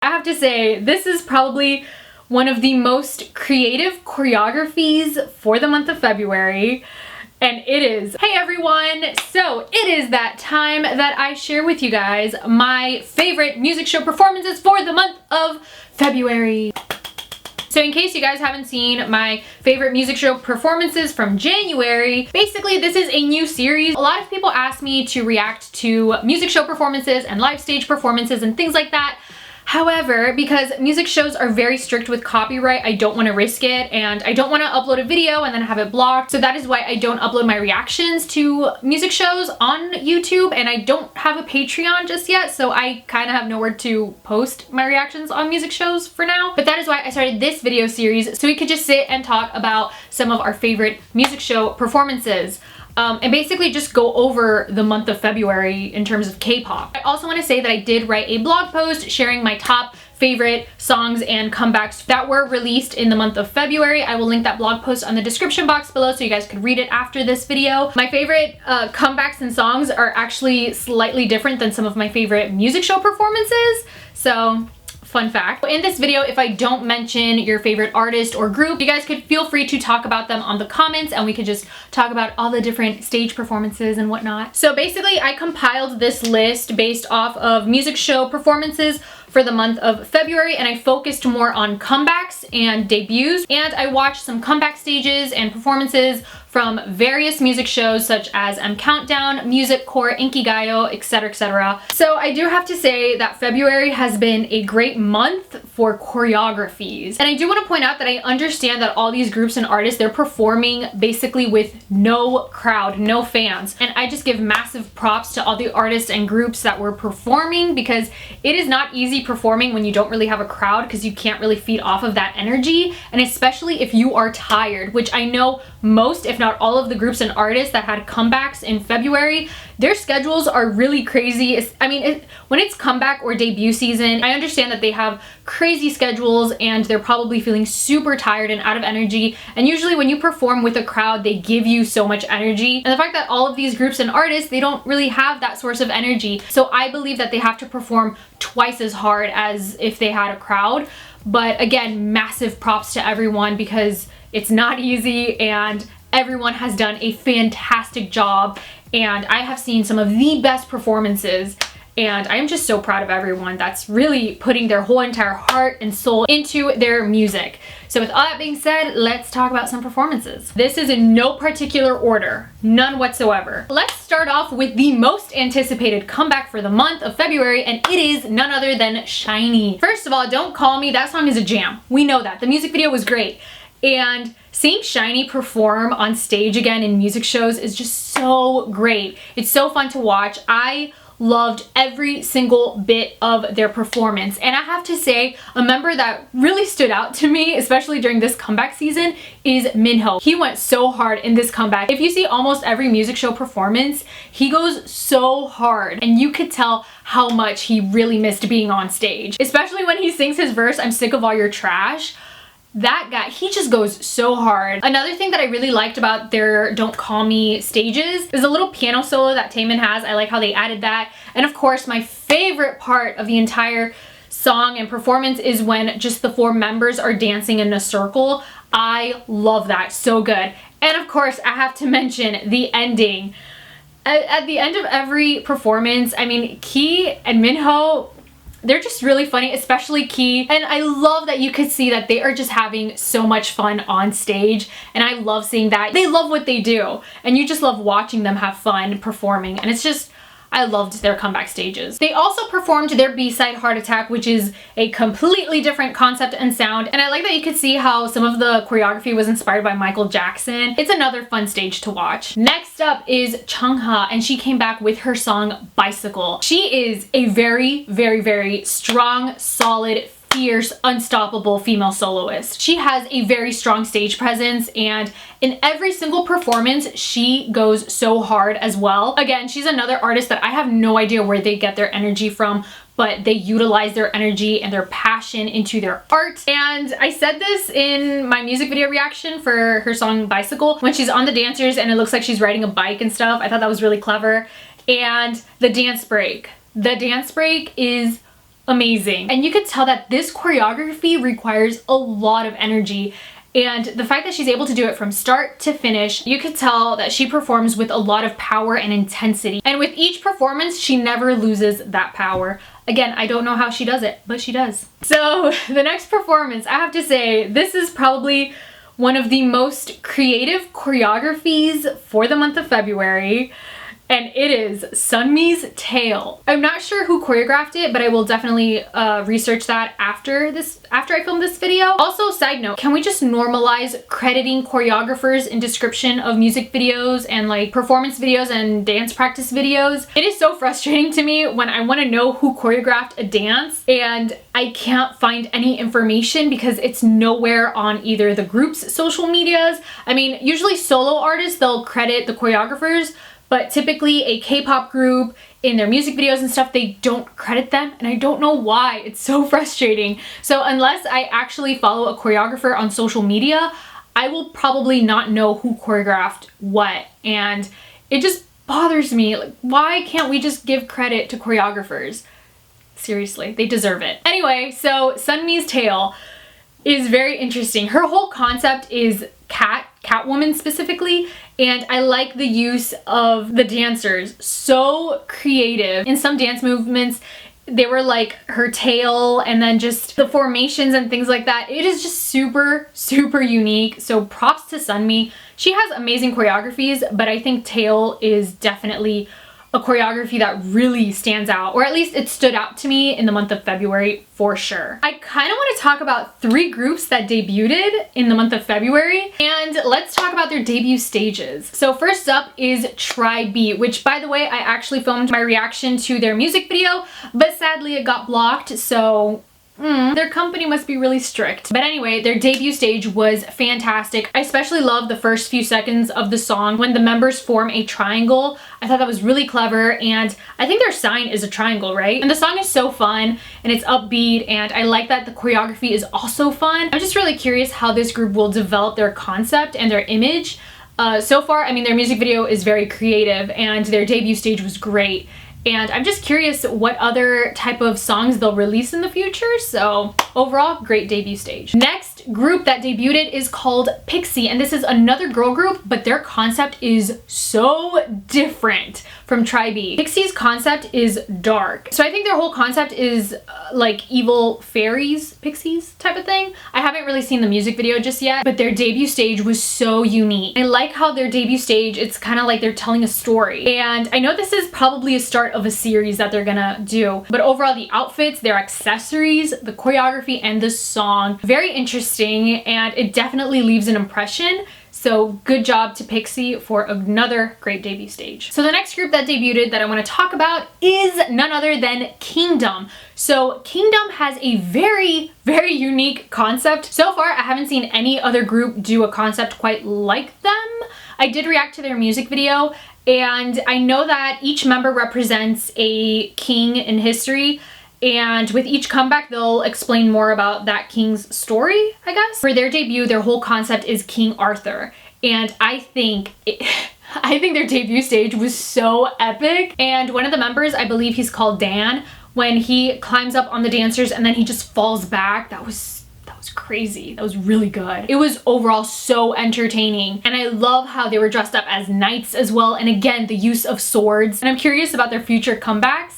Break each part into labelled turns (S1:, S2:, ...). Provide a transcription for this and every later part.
S1: I have to say, this is probably one of the most creative choreographies for the month of February. And it is. Hey everyone! So it is that time that I share with you guys my favorite music show performances for the month of February. So in case you guys haven't seen my favorite music show performances from January, basically this is a new series. A lot of people ask me to react to music show performances and live stage performances and things like that. However, because music shows are very strict with copyright, I don't want to risk it, and I don't want to upload a video and then have it blocked. So that is why I don't upload my reactions to music shows on YouTube, and I don't have a Patreon just yet, so I kind of have nowhere to post my reactions on music shows for now. But that is why I started this video series, so we could just sit and talk about some of our favorite music show performances. And basically just go over the month of February in terms of K-pop. I also want to say that I did write a blog post sharing my top favorite songs and comebacks that were released in the month of February. I will link that blog post on the description box below so you guys could read it after this video. My favorite comebacks and songs are actually slightly different than some of my favorite music show performances. So fun fact. In this video, if I don't mention your favorite artist or group, you guys could feel free to talk about them on the comments and we could just talk about all the different stage performances and whatnot. So basically, I compiled this list based off of music show performances for the month of February, and I focused more on comebacks and debuts, and I watched some comeback stages and performances from various music shows such as Countdown, Music Core, Inkigayo, etc, etc. So I do have to say that February has been a great month for choreographies. And I do want to point out that I understand that all these groups and artists, they're performing basically with no crowd, no fans. And I just give massive props to all the artists and groups that were performing, because it is not easy performing when you don't really have a crowd, because you can't really feed off of that energy, and especially if you are tired, which I know most, if not all, of the groups and artists that had comebacks in February, their schedules are really crazy. I mean, when it's comeback or debut season, I understand that they have crazy schedules and they're probably feeling super tired and out of energy, and usually when you perform with a crowd, they give you so much energy, and the fact that all of these groups and artists, they don't really have that source of energy, so I believe that they have to perform twice as hard as if they had a crowd. But again, massive props to everyone, because it's not easy and everyone has done a fantastic job, and I have seen some of the best performances, and I'm just so proud of everyone that's really putting their whole entire heart and soul into their music. So with all that being said, let's talk about some performances. This is in no particular order, none whatsoever. Let's start off with the most anticipated comeback for the month of February, and it is none other than SHINee. First of all, Don't Call Me, that song is a jam. We know that. The music video was great. And seeing SHINee perform on stage again in music shows is just so great. It's so fun to watch. I loved every single bit of their performance. And I have to say, a member that really stood out to me, especially during this comeback season, is Minho. He went so hard in this comeback. If you see almost every music show performance, he goes so hard, and you could tell how much he really missed being on stage. Especially when he sings his verse, "I'm sick of all your trash." That guy, he just goes so hard. Another thing that I really liked about their Don't Call Me stages is a little piano solo that Taemin has. I like how they added that. And of course, my favorite part of the entire song and performance is when just the four members are dancing in a circle. I love that, so good. And of course, I have to mention the ending. At the end of every performance, I mean, Key and Minho, they're just really funny, especially Key. And I love that you could see that they are just having so much fun on stage. And I love seeing that. They love what they do. And you just love watching them have fun performing. And it's just, I loved their comeback stages. They also performed their B-side Heart Attack, which is a completely different concept and sound. And I like that you could see how some of the choreography was inspired by Michael Jackson. It's another fun stage to watch. Next up is Chung, and she came back with her song Bicycle. She is a very, very, very strong, solid, fierce, unstoppable female soloist. She has a very strong stage presence, and in every single performance, she goes so hard as well. Again, she's another artist that I have no idea where they get their energy from, but they utilize their energy and their passion into their art. And I said this in my music video reaction for her song Bicycle, when she's on the dancers and it looks like she's riding a bike and stuff. I thought that was really clever. And the dance break. The dance break is amazing. And you could tell that this choreography requires a lot of energy. And the fact that she's able to do it from start to finish, you could tell that she performs with a lot of power and intensity. And with each performance, she never loses that power. Again, I don't know how she does it, but she does. So the next performance, I have to say, this is probably one of the most creative choreographies for the month of February. And it is Sunmi's Tail. I'm not sure who choreographed it, but I will definitely research that after I film this video. Also, side note, can we just normalize crediting choreographers in description of music videos and like performance videos and dance practice videos? It is so frustrating to me when I want to know who choreographed a dance and I can't find any information because it's nowhere on either the group's social medias. I mean, usually solo artists, they'll credit the choreographers, but typically a K-pop group in their music videos and stuff, they don't credit them, and I don't know why. It's so frustrating. So unless I actually follow a choreographer on social media, I will probably not know who choreographed what, and it just bothers me. Like, why can't we just give credit to choreographers? Seriously, they deserve it. Anyway, so Sunmi's Tail is very interesting. Her whole concept is Catwoman specifically, and I like the use of the dancers. So creative. In some dance movements, they were like her tail and then just the formations and things like that. It is just super, super unique. So props to Sunmi. She has amazing choreographies, but I think Tail is definitely a choreography that really stands out, or at least it stood out to me in the month of February for sure. I kind of want to talk about 3 groups that debuted in the month of February, and let's talk about their debut stages. So first up is Tryb, which by the way, I actually filmed my reaction to their music video, but sadly it got blocked, so their company must be really strict. But anyway, their debut stage was fantastic. I especially love the first few seconds of the song when the members form a triangle. I thought that was really clever, and I think their sign is a triangle, right? And the song is so fun and it's upbeat, and I like that the choreography is also fun. I'm just really curious how this group will develop their concept and their image. So far, I mean, their music video is very creative and their debut stage was great. And I'm just curious what other type of songs they'll release in the future. So overall, great debut stage. Next group that debuted is called Pixy, and this is another girl group, but their concept is so different from Tryb. Pixy's concept is dark. So I think their whole concept is like evil fairies, pixies type of thing. I haven't really seen the music video just yet, but their debut stage was so unique. I like how their debut stage, it's kind of like they're telling a story. And I know this is probably a start of a series that they're gonna do, but overall the outfits, their accessories, the choreography, and the song, very interesting, and it definitely leaves an impression. So good job to Pixy for another great debut stage. So the next group that debuted that I want to talk about is none other than Kingdom. So Kingdom has a very, very unique concept. So far, I haven't seen any other group do a concept quite like them. I did react to their music video, and I know that each member represents a king in history. And with each comeback, they'll explain more about that king's story, I guess. For their debut, their whole concept is King Arthur. And I think their debut stage was so epic. And one of the members, I believe he's called Dan, when he climbs up on the dancers and then he just falls back, that was crazy. That was really good. It was overall so entertaining. And I love how they were dressed up as knights as well. And again, the use of swords. And I'm curious about their future comebacks.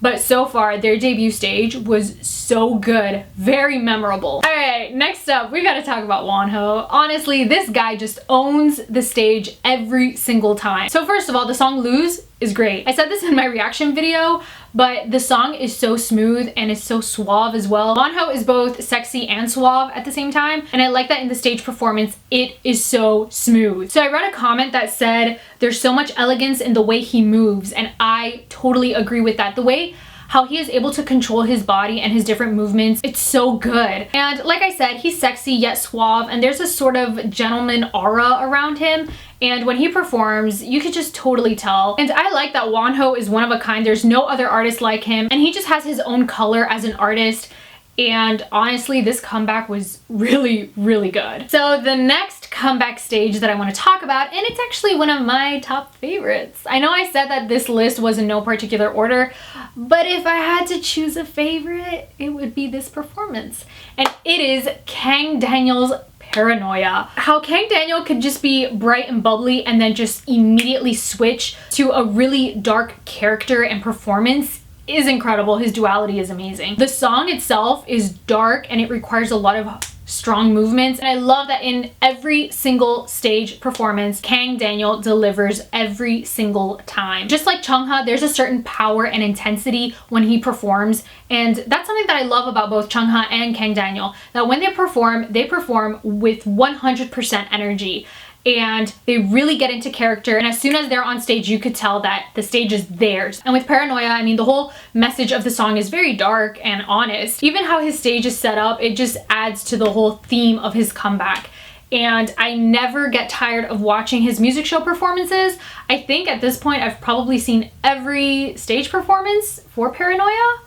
S1: But so far, their debut stage was so good. Very memorable. All right, next up, we gotta talk about Wonho. Honestly, this guy just owns the stage every single time. So first of all, the song Lose is great. I said this in my reaction video, but the song is so smooth and it's so suave as well. Wonho is both sexy and suave at the same time, and I like that in the stage performance, it is so smooth. So I read a comment that said, there's so much elegance in the way he moves, and I totally agree with that. The way how he is able to control his body and his different movements, it's so good. And like I said, he's sexy yet suave, and there's a sort of gentleman aura around him. And when he performs, you could just totally tell. And I like that Wonho is one of a kind. There's no other artist like him, and he just has his own color as an artist. And honestly, this comeback was really, really good. So the next comeback stage that I want to talk about, and it's actually one of my top favorites. I know I said that this list was in no particular order, but if I had to choose a favorite, it would be this performance. And it is Kang Daniel's Paranoia. How Kang Daniel could just be bright and bubbly and then just immediately switch to a really dark character and performance is incredible. His duality is amazing. The song itself is dark and it requires a lot of strong movements, and I love that in every single stage performance, Kang Daniel delivers every single time. Just like Chung, there's a certain power and intensity when he performs, and that's something that I love about both Chung and Kang Daniel, that when they perform with 100% energy. And they really get into character, and as soon as they're on stage, you could tell that the stage is theirs. And with Paranoia, I mean, the whole message of the song is very dark and honest. Even how his stage is set up, it just adds to the whole theme of his comeback. And I never get tired of watching his music show performances. I think at this point, I've probably seen every stage performance for Paranoia.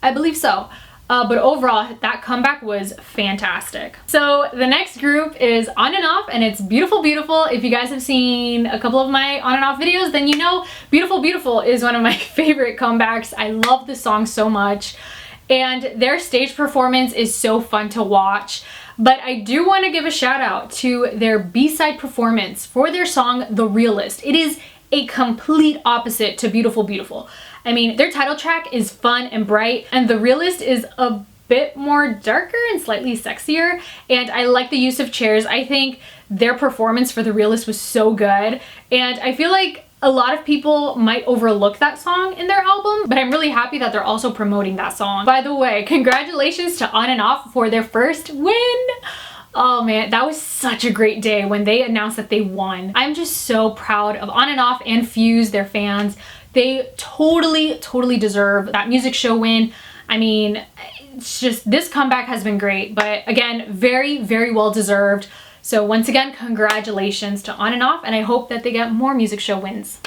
S1: I believe so. But overall, that comeback was fantastic. So the next group is ONE'N_OFF, and it's Beautiful Beautiful. If you guys have seen a couple of my ONE'N_OFF videos, then you know Beautiful Beautiful is one of my favorite comebacks. I love this song so much, and their stage performance is so fun to watch. But I do want to give a shout out to their B-side performance for their song The Realist. It is a complete opposite to Beautiful Beautiful. I mean, their title track is fun and bright, and The Realist is a bit more darker and slightly sexier, and I like the use of chairs. I think their performance for The Realist was so good, and I feel like a lot of people might overlook that song in their album, but I'm really happy that they're also promoting that song. By the way, congratulations to ONE'N_OFF for their first win! Oh man, that was such a great day when they announced that they won. I'm just so proud of ONE'N_OFF and Fuse, their fans. They totally deserve that music show win. I mean, it's just, this comeback has been great, but again, very well deserved. So once again, congratulations to ONE'N_OFF, and I hope that they get more music show wins.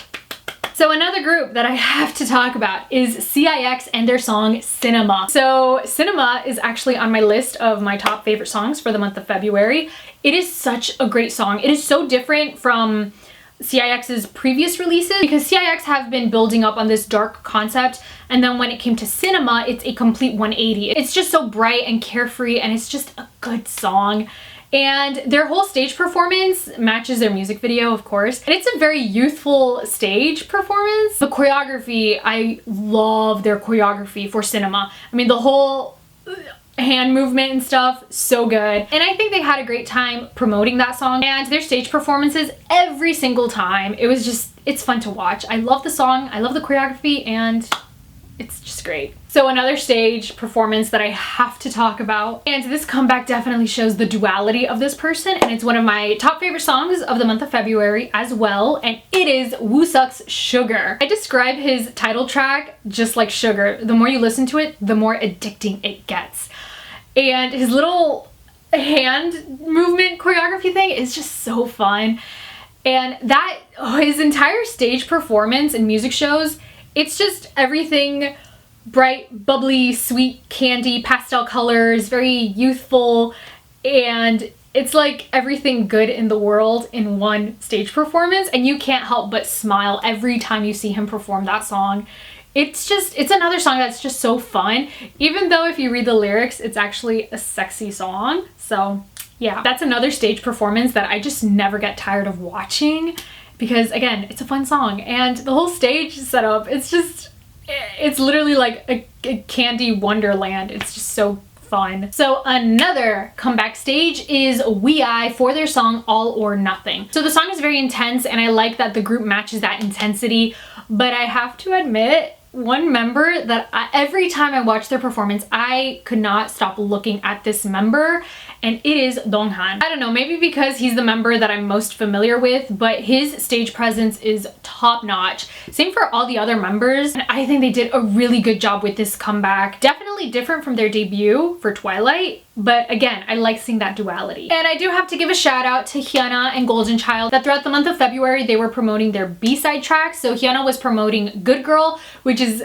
S1: So another group that I have to talk about is CIX and their song Cinema. So Cinema is actually on my list of my top favorite songs for the month of February. It is such a great song. It is so different from CIX's previous releases because CIX have been building up on this dark concept, and then when it came to Cinema, it's a complete 180. It's just so bright and carefree, and it's just a good song. And their whole stage performance matches their music video, of course. And it's a very youthful stage performance. The choreography, I love their choreography for Cinema. I mean, the whole hand movement and stuff, so good. And I think they had a great time promoting that song, and their stage performances every single time. It was just, it's fun to watch. I love the song, I love the choreography, and it's just great. So another stage performance that I have to talk about, and this comeback definitely shows the duality of this person, and it's one of my top favorite songs of the month of February as well, and it is Wooseok's Sugar. I describe his title track just like sugar. The more you listen to it, the more addicting it gets. And his little hand movement choreography thing is just so fun. And that, his entire stage performance and music shows, it's just everything bright, bubbly, sweet candy, pastel colors, very youthful, and it's like everything good in the world in one stage performance, and you can't help but smile every time you see him perform that song. It's another song that's just so fun, even though if you read the lyrics, it's actually a sexy song. So yeah, that's another stage performance that I just never get tired of watching because again, it's a fun song, and the whole stage setup, it's literally like a candy wonderland. It's just so fun. So another comeback stage is WeI for their song All or Nothing. So the song is very intense, and I like that the group matches that intensity, but I have to admit, one member that every time I watch their performance, I could not stop looking at this member, and it is Donghan. I don't know, maybe because he's the member that I'm most familiar with, but his stage presence is top notch. Same for all the other members, and I think they did a really good job with this comeback. Definitely different from their debut for Twilight, but again, I like seeing that duality. And I do have to give a shout out to Hyuna and Golden Child that throughout the month of February, they were promoting their B-side tracks. So Hyuna was promoting Good Girl, which is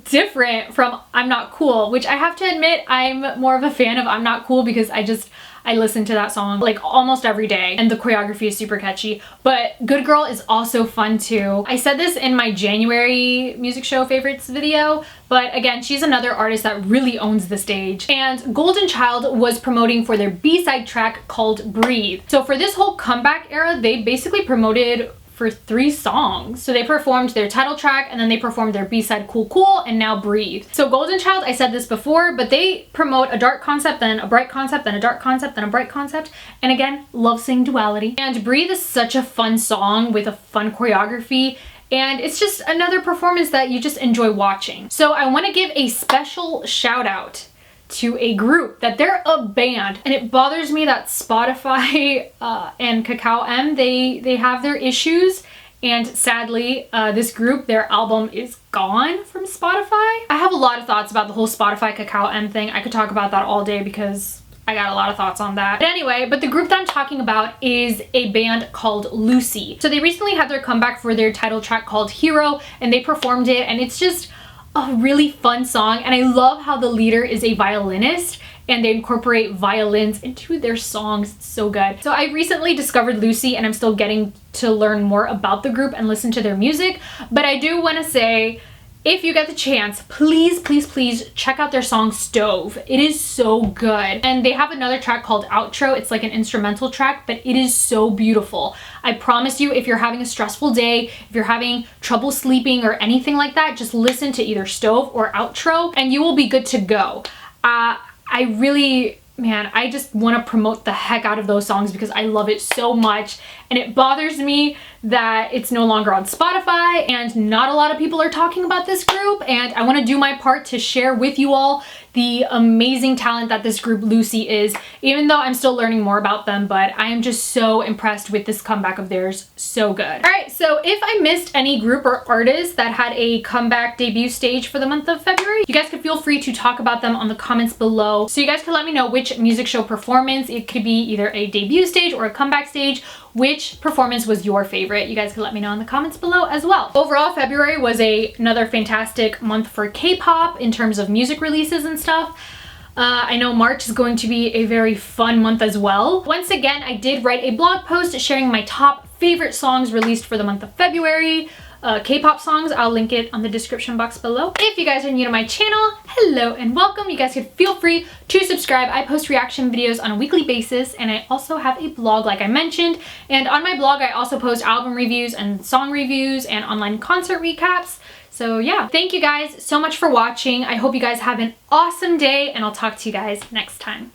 S1: different from I'm Not Cool, which I have to admit I'm more of a fan of I'm Not Cool because I listen to that song like almost every day and the choreography is super catchy. But Good Girl is also fun too. I said this in my January music show favorites video, but again, she's another artist that really owns the stage. And Golden Child was promoting for their B-side track called Breathe. So for this whole comeback era, they basically promoted for 3 songs. So they performed their title track and then they performed their B-side Cool Cool and now Breathe. So Golden Child, I said this before, but they promote a dark concept, then a bright concept, then a dark concept, then a bright concept. And again, love seeing duality. And Breathe is such a fun song with a fun choreography. And it's just another performance that you just enjoy watching. So I want to give a special shout out to a group that they're a band, and it bothers me that Spotify and Kakao M, they have their issues, and sadly this group, their album is gone from Spotify. I have a lot of thoughts about the whole Spotify Kakao M thing. I could talk about that all day because I got a lot of thoughts on that. But anyway, the group that I'm talking about is a band called Lucy. So they recently had their comeback for their title track called Hero, and they performed it, and it's just a really fun song. And I love how the leader is a violinist and they incorporate violins into their songs. It's so good. So I recently discovered Lucy and I'm still getting to learn more about the group and listen to their music. But I do want to say, if you get the chance, please, please, please check out their song Stove. It is so good. And they have another track called Outro. It's like an instrumental track, but it is so beautiful. I promise you, if you're having a stressful day, if you're having trouble sleeping or anything like that, just listen to either Stove or Outro and you will be good to go. I really, man, I just want to promote the heck out of those songs because I love it so much. And it bothers me that it's no longer on Spotify and not a lot of people are talking about this group. And I want to do my part to share with you all the amazing talent that this group Lucy is, even though I'm still learning more about them, but I am just so impressed with this comeback of theirs. So good. All right, so if I missed any group or artist that had a comeback debut stage for the month of February, you guys could feel free to talk about them on the comments below. So you guys could let me know which music show performance, it could be either a debut stage or a comeback stage, which performance was your favorite. You guys can let me know in the comments below as well. Overall, February was another fantastic month for K-pop in terms of music releases and stuff. I know March is going to be a very fun month as well. Once again, I did write a blog post sharing my top favorite songs released for the month of February. K-pop songs, I'll link it on the description box below. If you guys are new to my channel, hello and welcome. You guys can feel free to subscribe. I post reaction videos on a weekly basis and I also have a blog like I mentioned. And on my blog, I also post album reviews and song reviews and online concert recaps. So yeah, thank you guys so much for watching. I hope you guys have an awesome day and I'll talk to you guys next time.